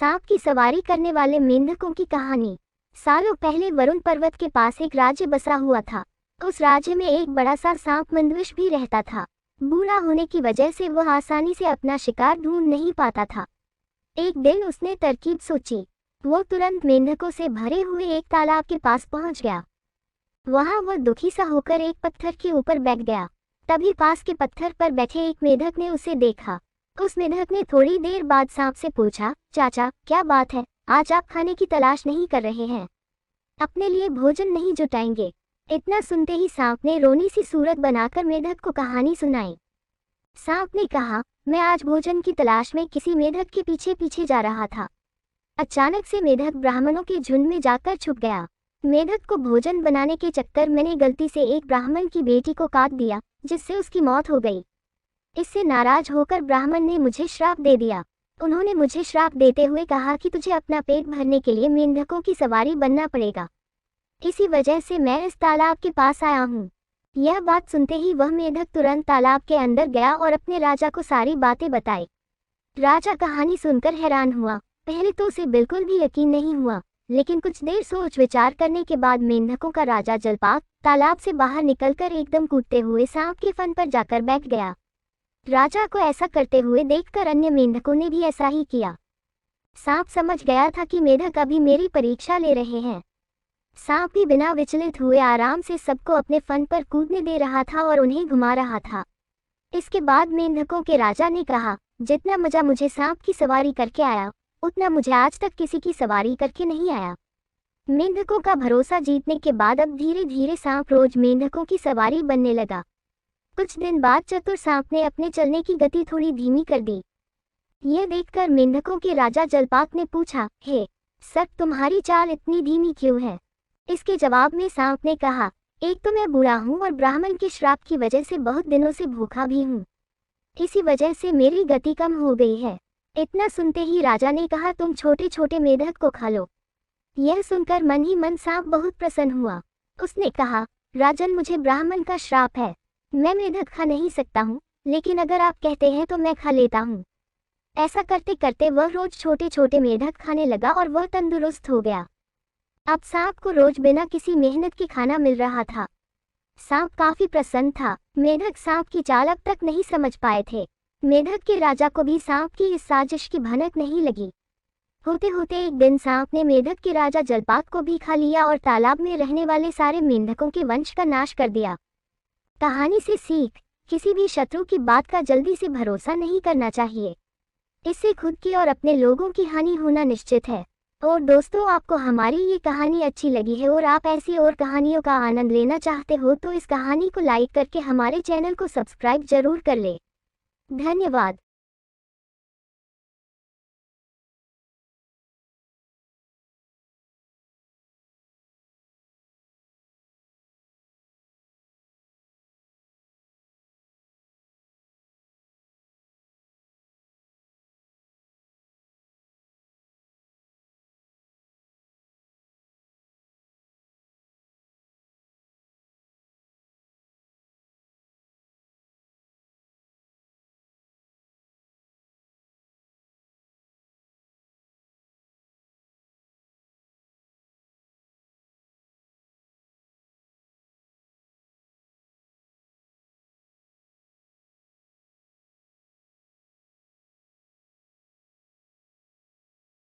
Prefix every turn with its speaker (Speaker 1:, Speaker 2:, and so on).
Speaker 1: सांप की सवारी करने वाले मेंढकों की कहानी। सालों पहले वरुण पर्वत के पास एक राज्य बसा हुआ था। उस राज्य में एक बड़ा सा सांप मंदविश भी रहता था। बूढ़ा होने की वजह से वह आसानी से अपना शिकार ढूंढ नहीं पाता था। एक दिन उसने तरकीब सोची। वो तुरंत मेंढकों से भरे हुए एक तालाब के पास पहुंच गया। वहां वह दुखी सा होकर एक पत्थर के ऊपर बैठ गया। तभी पास के पत्थर पर बैठे एक मेंढक ने उसे देखा। उस मेंढक ने थोड़ी देर बाद सांप से पूछा, चाचा क्या बात है, आज आप खाने की तलाश नहीं कर रहे हैं, अपने लिए भोजन नहीं जुटाएंगे? इतना सुनते ही सांप ने रोनी सी सूरत बनाकर मेंढक को कहानी सुनाई। सांप ने कहा, मैं आज भोजन की तलाश में किसी मेंढक के पीछे पीछे जा रहा था। अचानक से मेंढक ब्राह्मणों के झुंड में जाकर छुप गया। मेंढक को भोजन बनाने के चक्कर मैंने गलती से एक ब्राह्मण की बेटी को काट दिया, जिससे उसकी मौत हो गई। इससे नाराज होकर ब्राह्मण ने मुझे श्राप दे दिया। उन्होंने मुझे श्राप देते हुए कहा कि तुझे अपना पेट भरने के लिए मेंढकों की सवारी बनना पड़ेगा। इसी वजह से मैं इस तालाब के पास आया हूँ। यह बात सुनते ही वह मेंढक तुरंत तालाब के अंदर गया और अपने राजा को सारी बातें बताई। राजा कहानी सुनकर हैरान हुआ। पहले तो उसे बिल्कुल भी यकीन नहीं हुआ, लेकिन कुछ देर सोच विचार करने के बाद मेंढकों का राजा जलपाक तालाब से बाहर निकलकर एकदम कूदते हुए सांप के फन पर जाकर बैठ गया। राजा को ऐसा करते हुए देखकर अन्य मेंढकों ने भी ऐसा ही किया। सांप समझ गया था कि मेंढक अभी मेरी परीक्षा ले रहे हैं। सांप भी बिना विचलित हुए आराम से सबको अपने फन पर कूदने दे रहा था और उन्हें घुमा रहा था। इसके बाद मेंढकों के राजा ने कहा, जितना मजा मुझे सांप की सवारी करके आया, उतना मुझे आज तक किसी की सवारी करके नहीं आया। मेंढकों का भरोसा जीतने के बाद अब धीरे धीरे सांप रोज मेंढकों की सवारी बनने लगा। कुछ दिन बाद चतुर सांप ने अपने चलने की गति थोड़ी धीमी कर दी। यह देखकर मेंढकों के राजा जलपाक ने पूछा, हे सर, तुम्हारी चाल इतनी धीमी क्यों है? इसके जवाब में सांप ने कहा, एक तो मैं बूढ़ा हूँ और ब्राह्मण के श्राप की वजह से बहुत दिनों से भूखा भी हूँ। इसी वजह से मेरी गति कम हो गई है। इतना सुनते ही राजा ने कहा, तुम छोटे छोटे मेंढक को खा लो। यह सुनकर मन ही मन सांप बहुत प्रसन्न हुआ। उसने कहा, राजन, मुझे ब्राह्मण का श्राप है, मैं मेंढक खा नहीं सकता हूँ, लेकिन अगर आप कहते हैं तो मैं खा लेता हूँ। ऐसा करते करते वह रोज छोटे छोटे मेंढक खाने लगा और वह तंदुरुस्त हो गया। अब सांप को रोज बिना किसी मेहनत के खाना मिल रहा था। सांप काफी प्रसन्न था। मेंढक सांप की चाल अब तक नहीं समझ पाए थे। मेंढक के राजा को भी सांप की इस साजिश की भनक नहीं लगी। होते होते एक दिन सांप ने मेंढक के राजा जलपाक को भी खा लिया और तालाब में रहने वाले सारे मेंढकों के वंश का नाश कर दिया। कहानी से सीख, किसी भी शत्रु की बात का जल्दी से भरोसा नहीं करना चाहिए। इससे खुद की और अपने लोगों की हानि होना निश्चित है। और दोस्तों, आपको हमारी ये कहानी अच्छी लगी है और आप ऐसी और कहानियों का आनंद लेना चाहते हो तो इस कहानी को लाइक करके हमारे चैनल को सब्सक्राइब जरूर कर ले। धन्यवाद।